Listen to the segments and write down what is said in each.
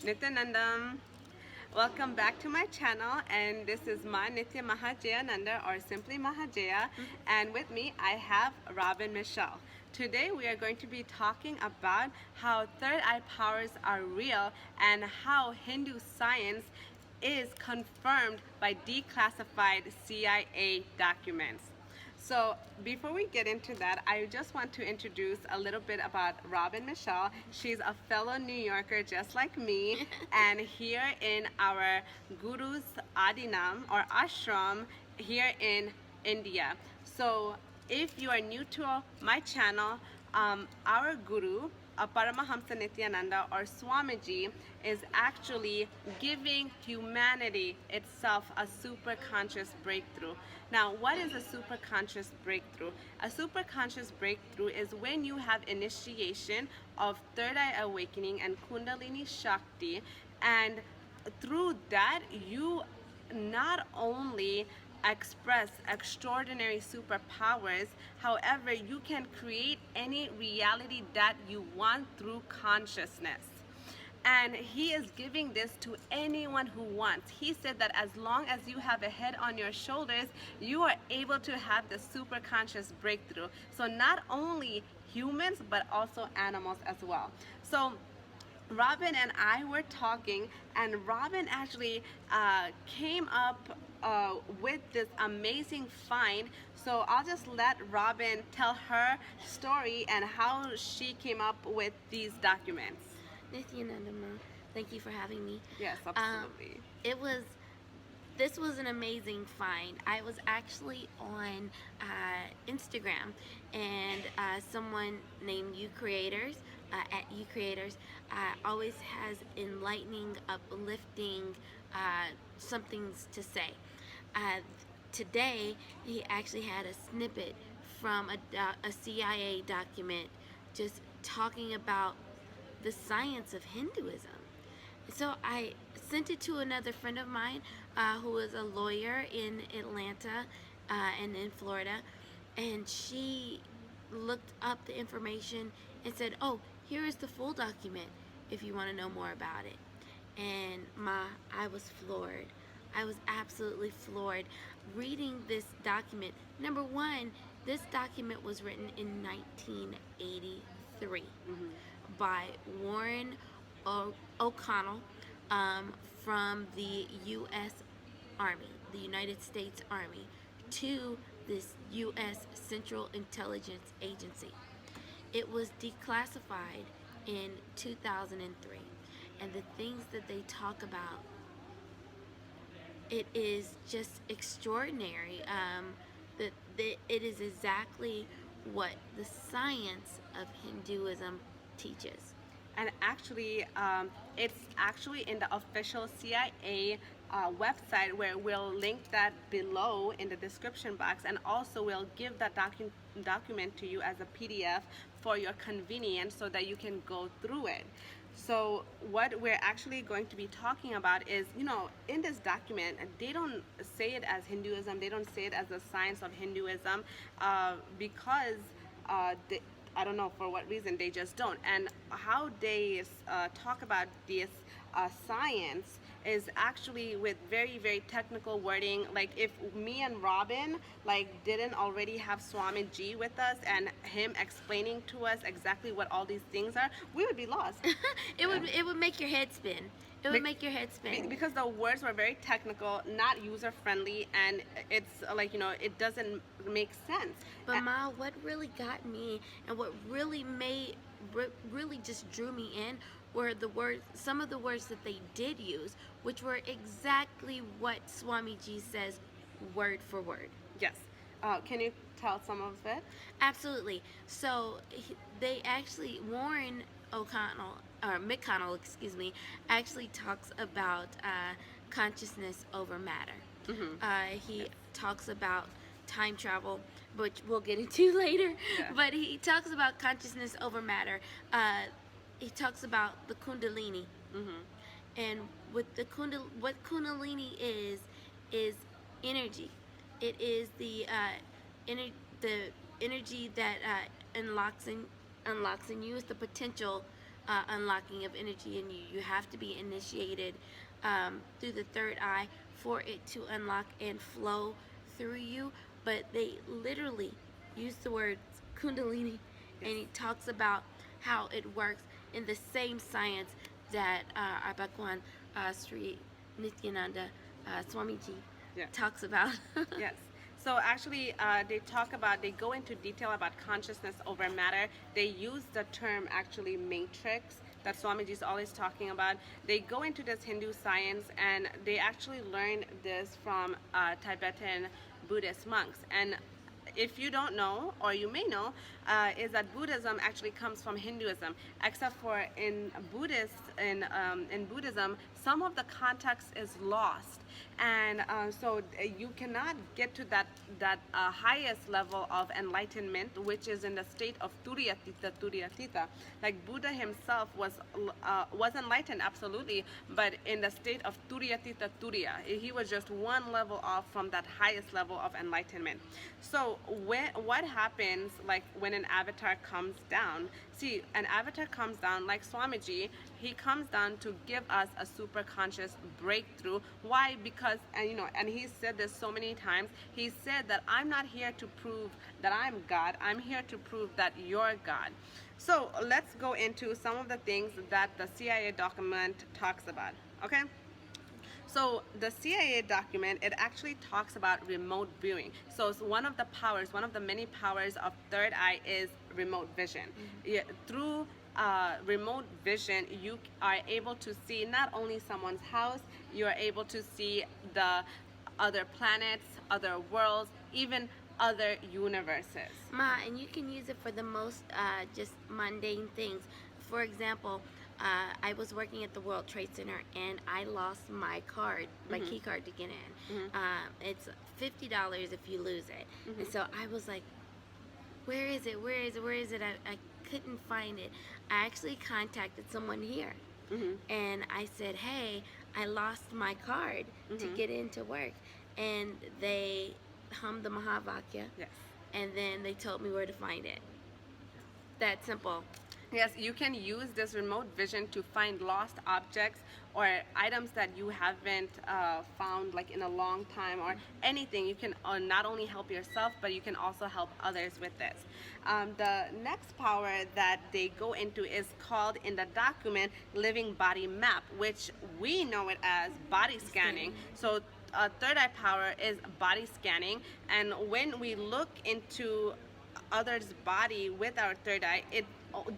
Nithyanandam. Welcome back to my channel, and this is my Nithya Mahajayananda, or simply Mahajaya, and with me I have Robin Michelle. Today we are going to be talking about how third eye powers are real and how Hindu science is confirmed by declassified CIA documents. So before we get into that, I just want to introduce a little bit about Robin Michelle. She's a fellow New Yorker just like me, and here in our Guru's Adinam or ashram here in India. So if you are new to my channel, our Guru, Paramahamsa Nithyananda or Swamiji, is actually giving humanity itself a super conscious breakthrough. Now, what is a super conscious breakthrough? A super conscious breakthrough is when you have initiation of third eye awakening and Kundalini Shakti, and through that you not only express extraordinary superpowers, however, you can create any reality that you want through consciousness. And he is giving this to anyone who wants. He said that as long as you have a head on your shoulders, you are able to have the super conscious breakthrough. So not only humans, but also animals as well. So Robin and I were talking, and Robin actually came up with this amazing find. So I'll just let Robin tell her story and how she came up with these documents. Nithyanandam, thank you for having me. Yes, absolutely. This was an amazing find. I was actually on Instagram, and someone named You Creators, at You Creators, always has enlightening, uplifting something to say. Today, he actually had a snippet from a CIA document just talking about the science of Hinduism. So I sent it to another friend of mine who is a lawyer in Atlanta and in Florida, and she looked up the information and said, oh, here is the full document if you want to know more about it. And I was floored. I was absolutely floored reading this document. Number one, this document was written in 1983. By Warren O'Connell from the U.S. Army, the United States Army, to this U.S. Central Intelligence Agency. It was declassified in 2003, and the things that they talk about, it is just extraordinary. It is exactly what the science of Hinduism teaches. And actually, it's actually in the official CIA website, where we'll link that below in the description box, and also we'll give that document to you as a PDF for your convenience so that you can go through it. So what we're actually going to be talking about is, in this document, they don't say it as Hinduism, they don't say it as the science of Hinduism, because I don't know for what reason, they just don't. And how they talk about this science is actually with very, very technical wording. Like if me and Robin didn't already have Swamiji with us and him explaining to us exactly what all these things are, we would be lost. It would make your head spin. It would make your head spin. Because the words were very technical, not user-friendly, and it's it doesn't make sense. But Ma, what really got me and what really just drew me in were some of the words that they did use, which were exactly what Swamiji says word for word. Yes. Can you tell some of it? Absolutely. So they actually, Warren O'Connell, or McConnell, excuse me, actually talks about consciousness over matter. He talks about time travel, which we'll get into later. Yeah. But he talks about consciousness over matter. He talks about the Kundalini, and with the what Kundalini is energy. It is the energy that unlocks in you. It's the potential unlocking of energy in you. You have to be initiated through the third eye for it to unlock and flow through you. But they literally use the word Kundalini, and he talks about how it works in the same science that our Bhagwan, Sri Nithyananda, Swamiji talks about. Yes. So actually, they go into detail about consciousness over matter. They use the term actually matrix that Swamiji is always talking about. They go into this Hindu science, and they actually learn this from Tibetan Buddhist monks. And if you don't know, or you may know, is that Buddhism actually comes from Hinduism, except for in Buddhism, some of the context is lost, and so you cannot get to that highest level of enlightenment, which is in the state of Turiyatita. Like Buddha himself was enlightened, absolutely, but in the state of Turiyatita Turiya. He was just one level off from that highest level of enlightenment. So what happens, like when an avatar comes down? See, an avatar comes down, like Swamiji, he comes down to give us a super conscious breakthrough. Why? Because, and he said this so many times, he said that I'm not here to prove that I'm God, I'm here to prove that you're God. So let's go into some of the things that the CIA document talks about, okay? So the CIA document, it actually talks about remote viewing. So it's one of the powers, one of the many powers of third eye is remote vision. Through remote vision, you are able to see not only someone's house, you are able to see the other planets, other worlds, even other universes. Ma, and you can use it for the most just mundane things. For example, I was working at the World Trade Center, and I lost my card, my key card to get in. It's $50 if you lose it. And so I was like, where is it? Where is it? Where is it? I couldn't find it. I actually contacted someone here, and I said, hey, I lost my card to get into work. And they hummed the Mahavakya, and then they told me where to find it. That simple. Yes, you can use this remote vision to find lost objects or items that you haven't found like in a long time, or anything. You can not only help yourself, but you can also help others with this. The next power that they go into is called in the document living body map, which we know it as body scanning. So third eye power is body scanning, and when we look into others' body with our third eye, it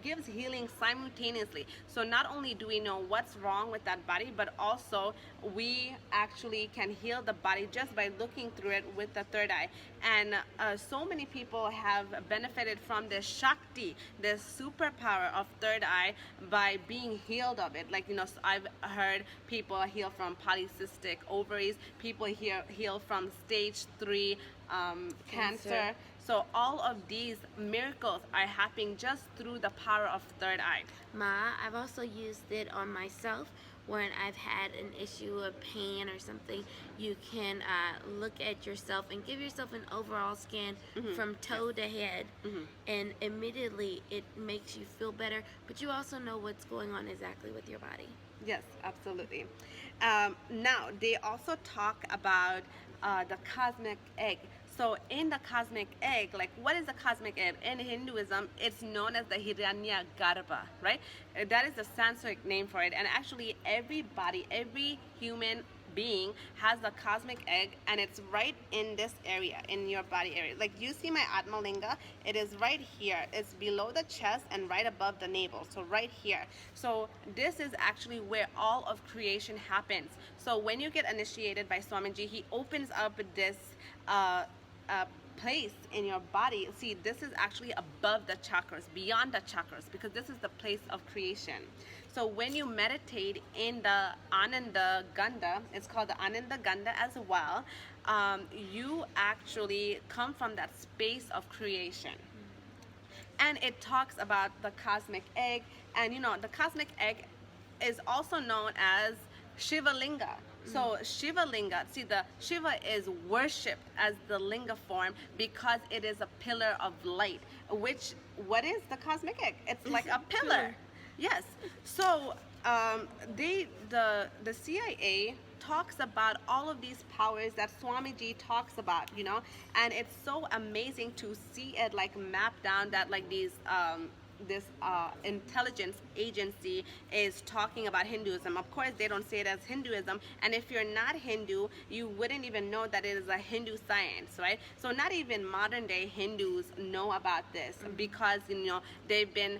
gives healing simultaneously. So not only do we know what's wrong with that body, but also we actually can heal the body just by looking through it with the third eye. And so many people have benefited from this Shakti, this superpower of third eye, by being healed of it. Like, I've heard people heal from polycystic ovaries, people heal from stage 3 cancer. So all of these miracles are happening just through the power of third eye. Ma, I've also used it on myself when I've had an issue of pain or something. You can look at yourself and give yourself an overall scan from toe to head, and immediately it makes you feel better, but you also know what's going on exactly with your body. Yes, absolutely. Now, they also talk about the cosmic egg. So in the cosmic egg, like what is the cosmic egg? In Hinduism, it's known as the Hiranyagarbha, right? That is the Sanskrit name for it. And actually everybody, every human being has the cosmic egg, and it's right in this area, in your body area. Like you see my Atmalinga, it is right here. It's below the chest and right above the navel, so right here. So this is actually where all of creation happens. So when you get initiated by Swamiji, he opens up this place in your body. See, this is actually above the chakras, beyond the chakras, because this is the place of creation. So when you meditate in the Ananda Ganda, it's called the Ananda Ganda as well, you actually come from that space of creation. And it talks about the cosmic egg, and the cosmic egg is also known as Shiva Linga. So Shiva Linga, see, the Shiva is worshipped as the Linga form because it is a pillar of light, which, what is the cosmic egg? It's like a pillar. Yes. So the CIA talks about all of these powers that Swamiji talks about, you know, and it's so amazing to see it like mapped down that like these this intelligence agency is talking about Hinduism. Of course, they don't say it as Hinduism, and if you're not Hindu, you wouldn't even know that it is a Hindu science, right? So not even modern day Hindus know about this because, you know, they've been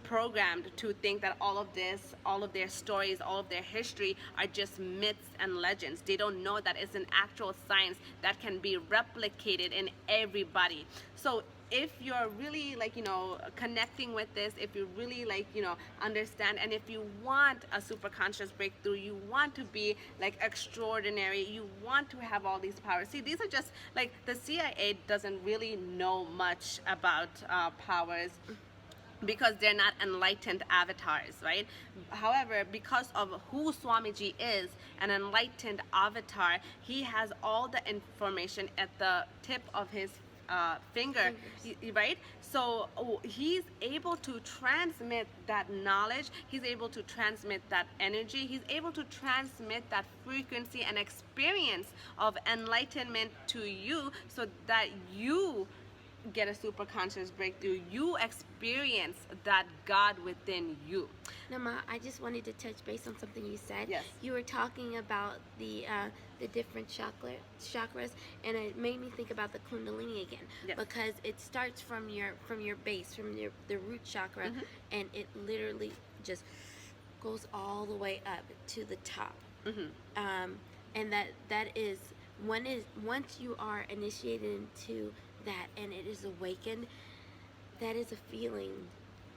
programmed to think that all of this, all of their stories, all of their history are just myths and legends. They don't know that it's an actual science that can be replicated in everybody. So if you're really like, you know, connecting with this, if you really like, you know, understand, and if you want a super conscious breakthrough, you want to be like extraordinary, you want to have all these powers. See, these are just like, the CIA doesn't really know much about powers because they're not enlightened avatars, right? However, because of who Swamiji is, an enlightened avatar, he has all the information at the tip of his finger, right? So he's able to transmit that knowledge, he's able to transmit that energy, he's able to transmit that frequency and experience of enlightenment to you, so that you get a super conscious breakthrough, you experience that God within you. Now, Ma, I just wanted to touch base on something you said. Yes. You were talking about the different chakras, and it made me think about the Kundalini again. Yes. Because it starts from your base, from the root chakra, and it literally just goes all the way up to the top. And that is once you are initiated into that and it is awakened, that is a feeling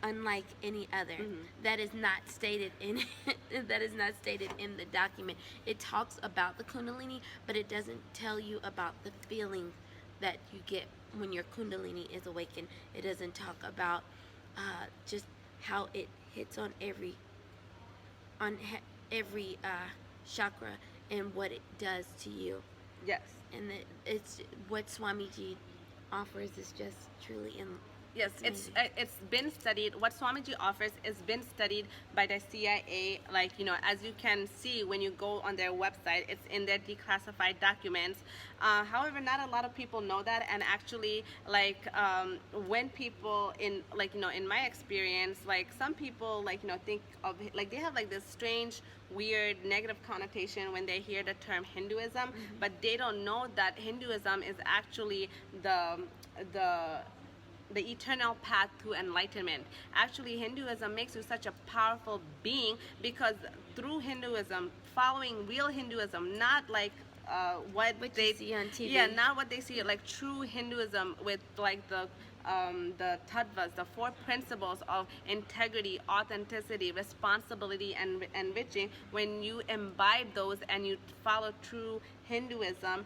unlike any other. That is not stated in that is not stated in the document. It talks about the Kundalini, but it doesn't tell you about the feeling that you get when your Kundalini is awakened. It doesn't talk about just how it hits on every chakra and what it does to you. Yes. And it's what Swamiji offers is just truly Yes, it's been studied. What Swamiji offers has been studied by the CIA. Like, you know, as you can see when you go on their website, it's in their declassified documents. However, not a lot of people know that, and actually, like, when people in, like, you know, in my experience, like, some people, like, you know, think of, like, they have like this strange, weird, negative connotation when they hear the term Hinduism, but they don't know that Hinduism is actually the eternal path to enlightenment. Actually, Hinduism makes you such a powerful being because through Hinduism, following real Hinduism, not like what they see on TV. Yeah, not what they see, like true Hinduism with like the tattvas, the four principles of integrity, authenticity, responsibility, and enriching. When you imbibe those and you follow true Hinduism,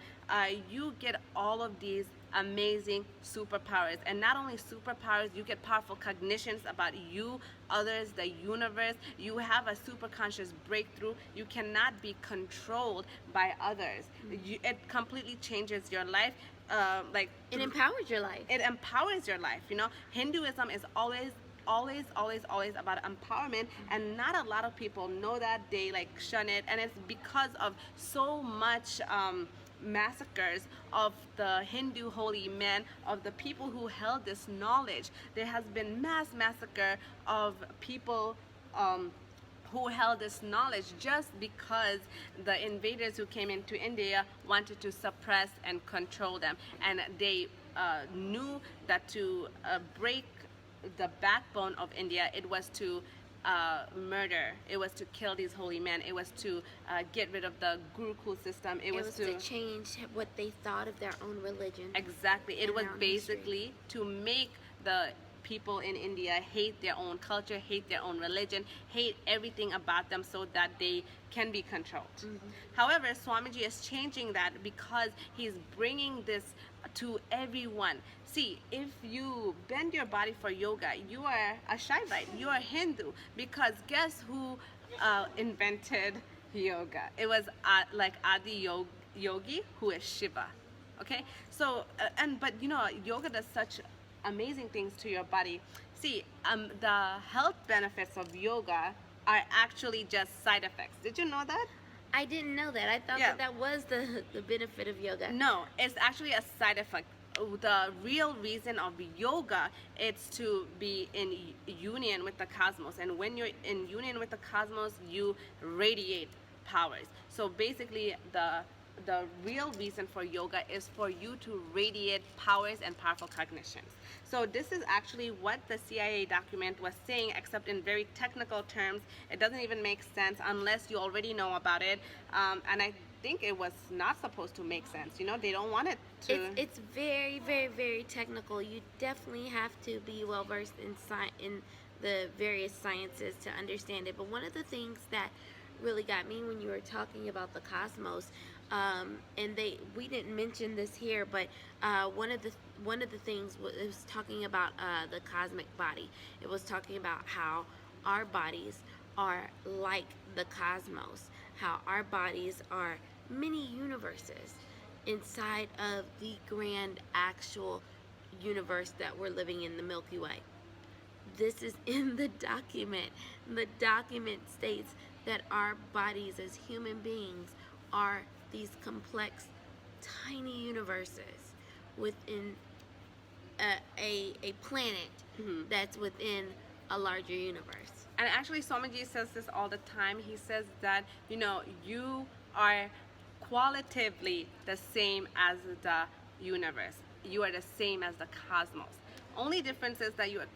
you get all of these amazing superpowers. And not only superpowers, you get powerful cognitions about you, others, the universe. You have a super conscious breakthrough. You cannot be controlled by others. It completely changes your life. Like, it empowers your life. It empowers your life. You know, Hinduism is always about empowerment, and not a lot of people know that. They like shun it, and it's because of so much massacres of the Hindu holy men, of the people who held this knowledge. There has been mass massacre of people who held this knowledge just because the invaders who came into India wanted to suppress and control them, and they knew that to break the backbone of India, it was to murder, it was to kill these holy men, it was to get rid of the Gurukul system, it was to change what they thought of their own religion. Exactly. It was basically to make the people in India hate their own culture, hate their own religion, hate everything about them, so that they can be controlled. However, Swamiji is changing that because he's bringing this to everyone. See, if you bend your body for yoga, you are a Shaivite, you are Hindu, because guess who invented yoga? It was like Adi Yogi, who is Shiva. Okay, so but you know, yoga does such amazing things to your body. See, the health benefits of yoga are actually just side effects. Did you know that? I didn't know that. I thought Yeah. that was the benefit of yoga. No, it's actually a side effect. The real reason of yoga is to be in union with the cosmos, and when you're in union with the cosmos, you radiate powers. So basically, the real reason for yoga is for you to radiate powers and powerful cognitions. So this is actually what the CIA document was saying, except in very technical terms. It doesn't even make sense unless you already know about it. And I think it was not supposed to make sense. You know, they don't want it to. It's very, very, very technical. You definitely have to be well versed in the various sciences to understand it. But one of the things that really got me when you were talking about the cosmos, and we didn't mention this here, but one of the things it was talking about the cosmic body. It was talking about how our bodies are like the cosmos, how our bodies are many universes inside of the grand actual universe that we're living in, the Milky Way. This is in the document. The document states that our bodies as human beings are these complex, tiny universes within a planet that's within a larger universe. And actually, Swamiji says this all the time. He says that, you know, you are qualitatively the same as the universe. You are the same as the cosmos. Only difference is that you are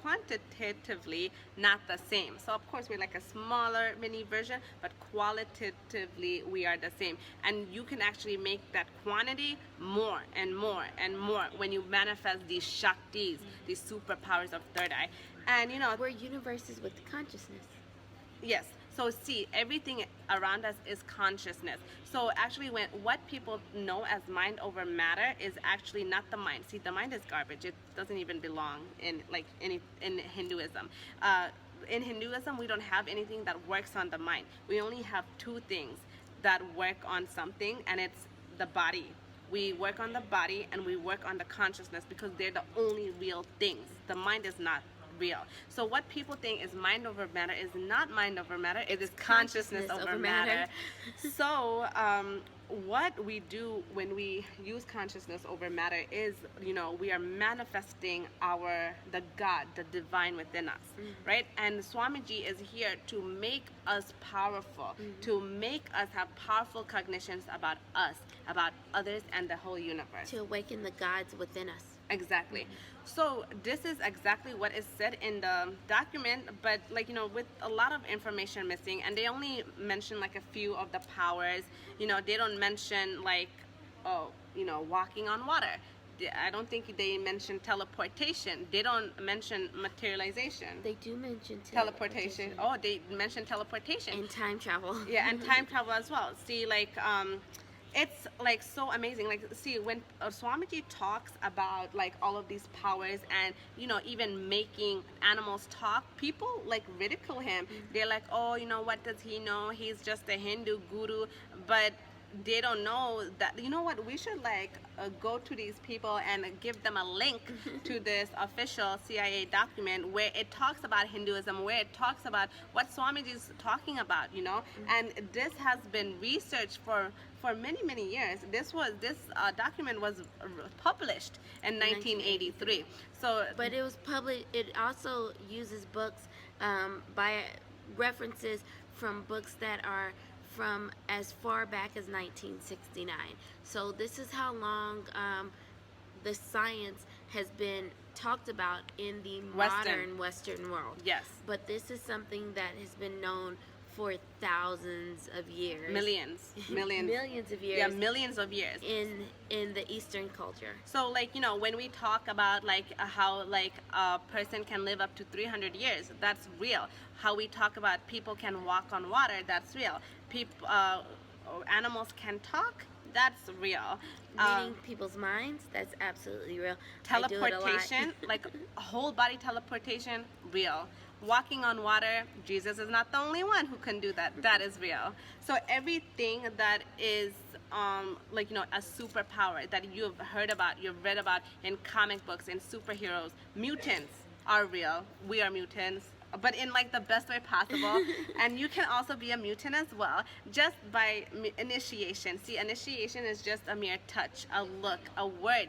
quantitatively not the same. So of course we're like a smaller mini version, but qualitatively we are the same. And you can actually make that quantity more and more and more when you manifest these Shaktis, these superpowers of third eye. And you know, we're universes with consciousness. Yes. So see, everything around us is consciousness. So actually, what people know as mind over matter is actually not the mind. See, the mind is garbage. It doesn't even belong in in Hinduism. In Hinduism, we don't have anything that works on the mind. We only have two things that work on something, and it's the body. We work on the body and we work on the consciousness because they're the only real things. The mind is not real. So what people think is mind over matter is not mind over matter. It is consciousness over matter. So what we do when we use consciousness over matter is, you know, we are manifesting the God, the divine within us, right? And Swamiji is here to make us powerful, to make us have powerful cognitions about us, about others, and the whole universe. To awaken the gods within us. Exactly. So this is exactly what is said in the document, but like, you know, with a lot of information missing, and they only mention like a few of the powers. You know, they don't mention like, oh, you know, walking on water. I don't think they mention teleportation. They don't mention materialization. They do mention teleportation. Oh, they mention teleportation. And time travel. Yeah, and time travel as well. See, like, it's like so amazing. Like, see, when Swamiji talks about like all of these powers and, you know, even making animals talk, people like ridicule him. They're like, oh, you know, what does he know? He's just a Hindu guru. But they don't know that, you know what, we should like go to these people and give them a link to this official CIA document where it talks about Hinduism, where it talks about what Swamiji is talking about, you know. And this has been researched for many years. This document was published in 1983. So, but it was published. It also uses books by references from books that are from as far back as 1969. So this is how long the science has been talked about in the modern Western world. Yes. But this is something that has been known for thousands of years. Millions of years. Yeah, millions of years. In the Eastern culture. So like, you know, when we talk about like how like a person can live up to 300 years, that's real. How we talk about people can walk on water, that's real. People, animals can talk, that's real. Reading people's minds, that's absolutely real. Teleportation, like whole body teleportation, real. Walking on water, Jesus is not the only one who can do that. That is real. So everything that is like, a superpower that you've heard about, you've read about in comic books, in superheroes. Mutants are real. We are mutants, but in like the best way possible. And you can also be a mutant as well, just by initiation. See, initiation is just a mere touch, a look, a word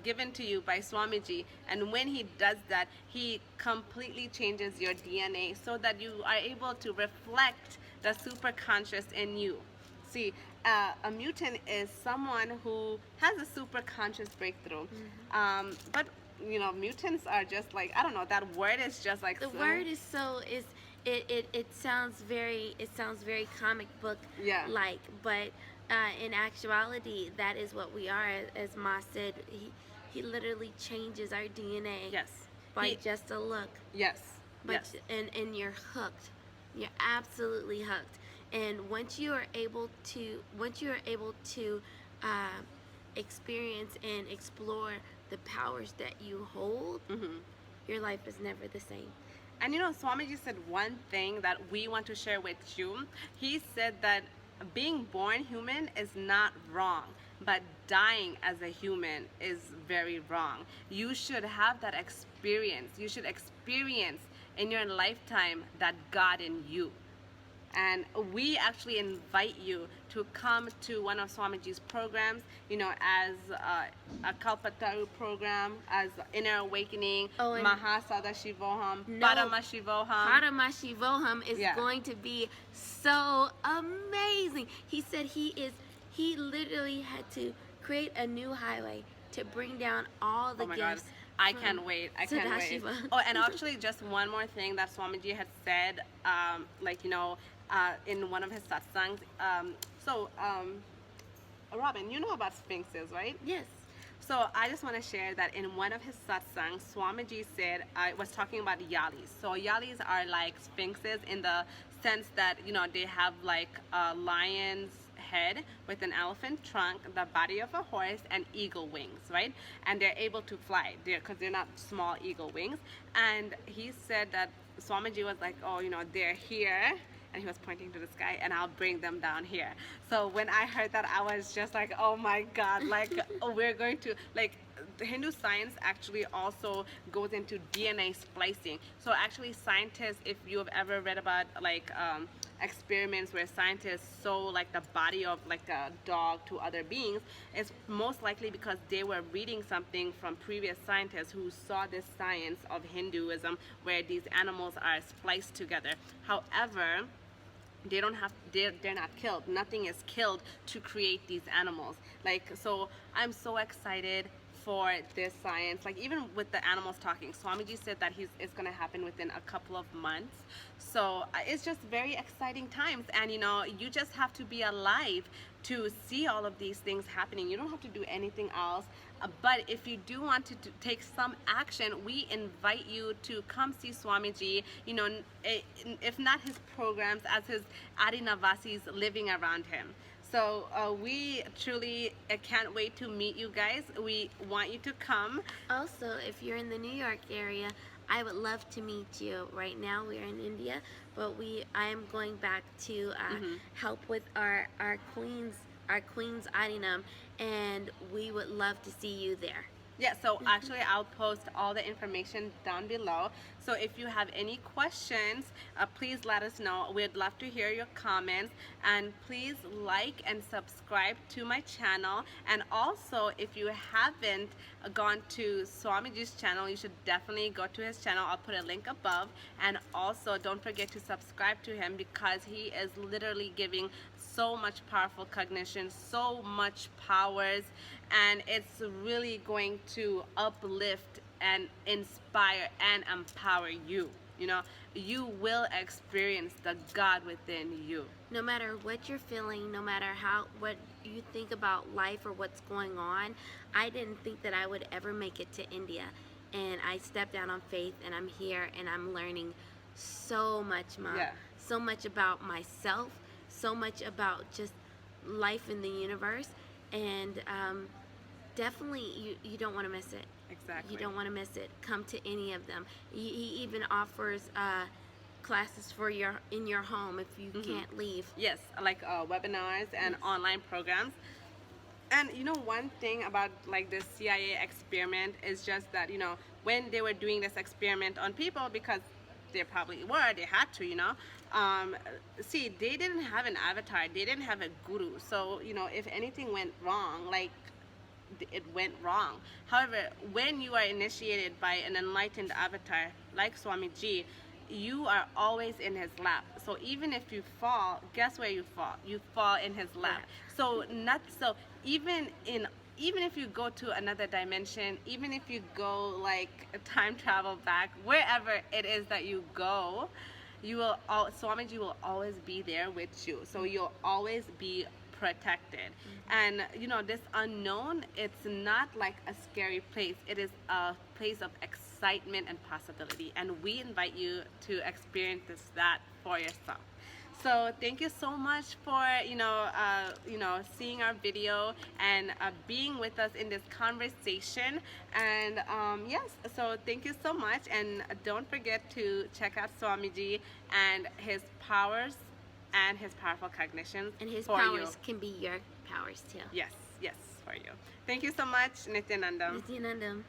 given to you by Swamiji, and when he does that, he completely changes your DNA so that you are able to reflect the superconscious in you. See, a mutant is someone who has a superconscious breakthrough. But mutants are just like, I don't know, that word is just like the so, word is so is it sounds very comic book like, but in actuality, that is what we are. As Ma said, he literally changes our DNA. Yes. By just a look. Yes. But Yes. and you're hooked. You're absolutely hooked. And once you are able to experience and explore the powers that you hold, your life is never the same. And Swamiji said one thing that we want to share with you. He said that being born human is not wrong, but dying as a human is very wrong. You should have that experience. You should experience in your lifetime that God in you. And we actually invite you to come to one of Swamiji's programs, as a Kalpataru program, as Inner Awakening, Mahasadashivoham, Paramashivam. Paramashivam is going to be so amazing. He said he literally had to create a new highway to bring down all the gifts. God. I can't wait. I can't wait. Oh, and actually, just one more thing that Swamiji had said, in one of his satsangs. Robin, you know about sphinxes, right? Yes. So I just want to share that in one of his satsangs, Swamiji said, I was talking about yalis. So yalis are like sphinxes in the sense that, they have like a lion's head with an elephant trunk, the body of a horse, and eagle wings, right? And they're able to fly because they're not small eagle wings. And he said that Swamiji was like, oh, they're here. And he was pointing to the sky, and I'll bring them down here. So when I heard that, I was just like, oh my God, like, we're going to, like, the Hindu science actually also goes into DNA splicing. So actually scientists, if you have ever read about like experiments where scientists sew like the body of like a dog to other beings, it's most likely because they were reading something from previous scientists who saw this science of Hinduism where these animals are spliced together. However, they're not killed. Nothing is killed to create these animals. Like, so I'm so excited for this science. Like, even with the animals talking, Swamiji said that it's going to happen within a couple of months. So it's just very exciting times, and you just have to be alive to see all of these things happening. You don't have to do anything else. But if you do want to take some action, we invite you to come see Swamiji, if not his programs, as his Adinavasis living around him. So we truly can't wait to meet you guys. We want you to come. Also, if you're in the New York area, I would love to meet you. Right now we're in India, but I am going back to help with our Queen's Adinam, and we would love to see you there. Yeah, so actually I'll post all the information down below. So if you have any questions, please let us know. We'd love to hear your comments, and please like and subscribe to my channel. And also, if you haven't gone to Swamiji's channel, you should definitely go to his channel. I'll put a link above. And also, don't forget to subscribe to him, because he is literally giving so much powerful cognition, so much powers, and it's really going to uplift and inspire and empower you. You will experience the God within you. No matter what you're feeling, no matter what you think about life or what's going on, I didn't think that I would ever make it to India, and I stepped out on faith, and I'm here, and I'm learning so much, Mom. Yeah. So much about myself, so much about just life in the universe, and definitely you don't want to miss it. Exactly. You don't want to miss it. Come to any of them. He even offers classes for in your home if you can't leave. Yes, like webinars and online programs. And you know, one thing about like this CIA experiment is just that, you know, when they were doing this experiment on people, because they probably were, they had to, you know, see, they didn't have an avatar, they didn't have a guru. So, you know, if anything went wrong, like it went wrong. However, when you are initiated by an enlightened avatar like Swamiji, you are always in his lap. So even if you fall, guess where you fall? You fall in his lap. So even if you go to another dimension, even if you go like time travel back, wherever it is that you go, Swamiji will always be there with you. So you'll always be protected. And you know, this unknown, it's not like a scary place. It is a place of excitement and possibility, and we invite you to experience that for yourself. So thank you so much for seeing our video and being with us in this conversation. And yes, so thank you so much, and don't forget to check out Swamiji and his powers and his powerful cognitions. And his for powers you. can be your powers too. Yes, for you. Thank you so much, Nithyanandam. Nithyanandam.